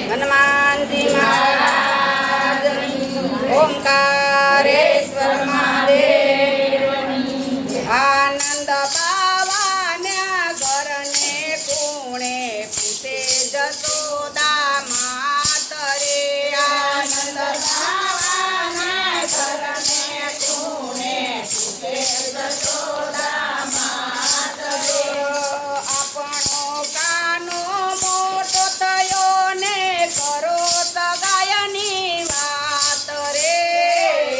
હનુમાનજી મહારાજની ઓમકારેશ્વર મહાદેવની આનંદ પાવાના ઘરને કુણે પૂછે જશોદા માત રે આનંદ પાવાના ઘરને કુણે પૂછે જશોદા માત રે આપણો કાનો મોટો થયો ને કરો સગાયની વાત રે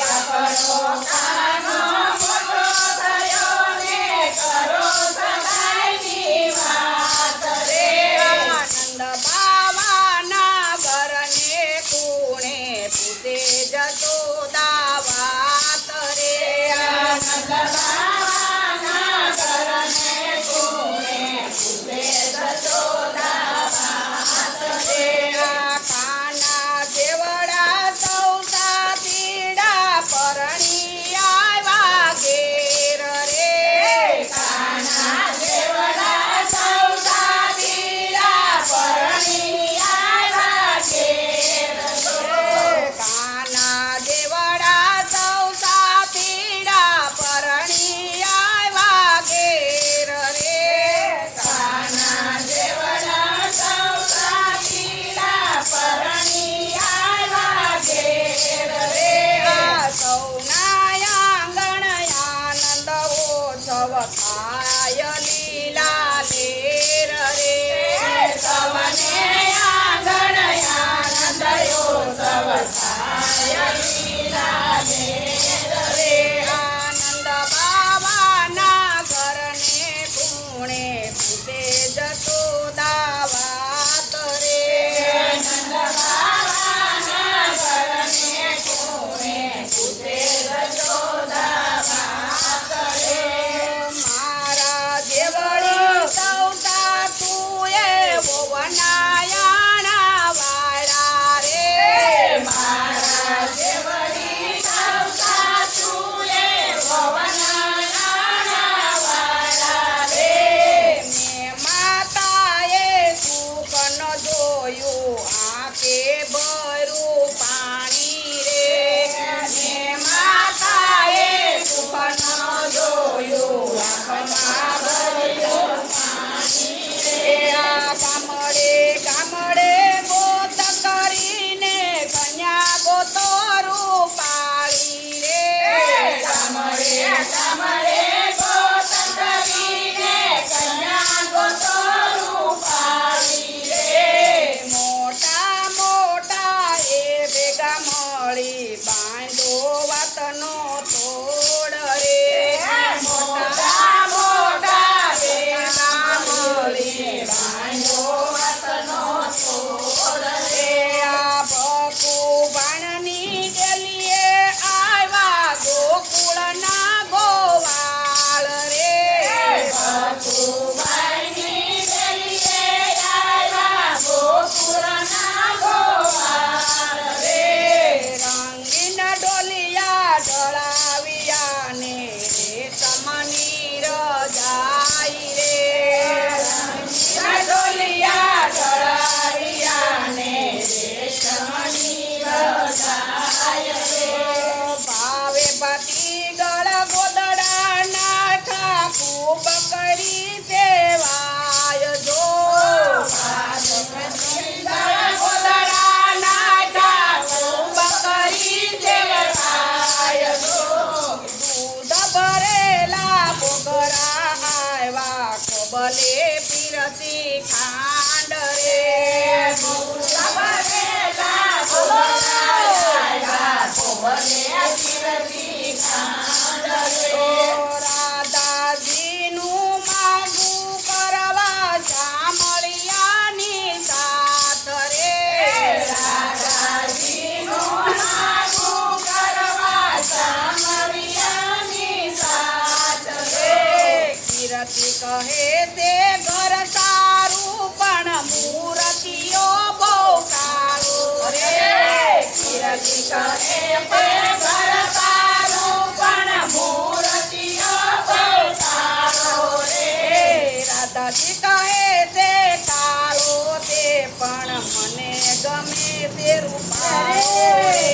આપણો કાનો મોટો થયો ને કરો સગાયની વાત રે આનંદ બાવાના ઘરને કુણે પૂછે જશોદા વાત રે આનંદ બાવાના ઘરને કુણે પૂછે જશોદા વાત રે કાના જેવડા સૌ સાતીડા પરણી આવ્યા ઘેર રે કાના જેવડા સૌ સાતીડા પરણી આવ્યા ઘેર રે કાના જેવડા સૌ સાતીડા પરણી આવ્યા ઘેર રે કાના જેવડા સૌ સાતીડા પરણી આવ્યા ઘેર રે સૌના આંગણ આનંદ ઓછવ થાય લીલા લેર રે સૌને આંગણ આનંદ ઓછવ થાય લીલા લેર રે આનંદ બાવાના ઘરને કુણે પૂછે જશોદા વાત રે આનંદ બાવાના ઘરને કુણે પૂછે જશોદા વાત રે મારા જેવડી સૌ સાસુએ વનાયાણા વાળા રે મારા જેવડી સૌ સાસુએ વનાયાણા વાળા રે મેં માતાએ સુખ ન જોયું આંખે ભરું પાણી રે મેં માતાએ સુખ ન જોયું આંખમાં ભર્યું પાણી રે ગામડે ગામડે ગોત કરીને કન્યા ગોતરું પાળી રે ગામડે ગામડે ગોત કરીને કન્યા ગોતરું પાળી રે મોટા મોટા એ ભેગા મળી બાંધો વાતનો તોડ રે મોટા મોટા ભેગા મળી બાંધો વાતનો તોડ રે આ ભકુભાણની ડેલીએ આવ્યા ગોકુળના ગોવાળ રે ભકુભાઈની ડેલીએ આવ્યા ગોકુળના ગોવાળ રે રંગીન ડોલિયા ઢળાવ્યા ને રેશમની રજાઈ રે રંગીન ડોલિયા ઢળાવ્યા ને રેશમની રજાઈ રે ભાવે ભાતી ગળ ગોદડા નાઠા ખૂબ કરી સેવાય જો ભાવે ભાતી ગળ ગોદડા નાઠા ખૂબ કરી સેવાય જો દૂધ ભરેલા બોગરા આવ્યા કોબલે પીરસી ખાંડ રે દૂધ ભરેલા બોગરા આવ્યા કોબલે પીરસી ખાંડ રે રાધાજીનું માગું કરવા શામળિયાની સાથ રે રાધાજીનું માગું કરવા શામળિયાની સાથ રે કીર્તિ કહે તે ઘર સારું પણ મૂર્તિઓ બહુ કાળું રે કીર્તિ કહે તે ઘર સારું પણ મૂર્તિઓ બહુ કાળું રે રાધાજી કહે તે કાળો તે પણ મને ગમે તે રૂપાળો રે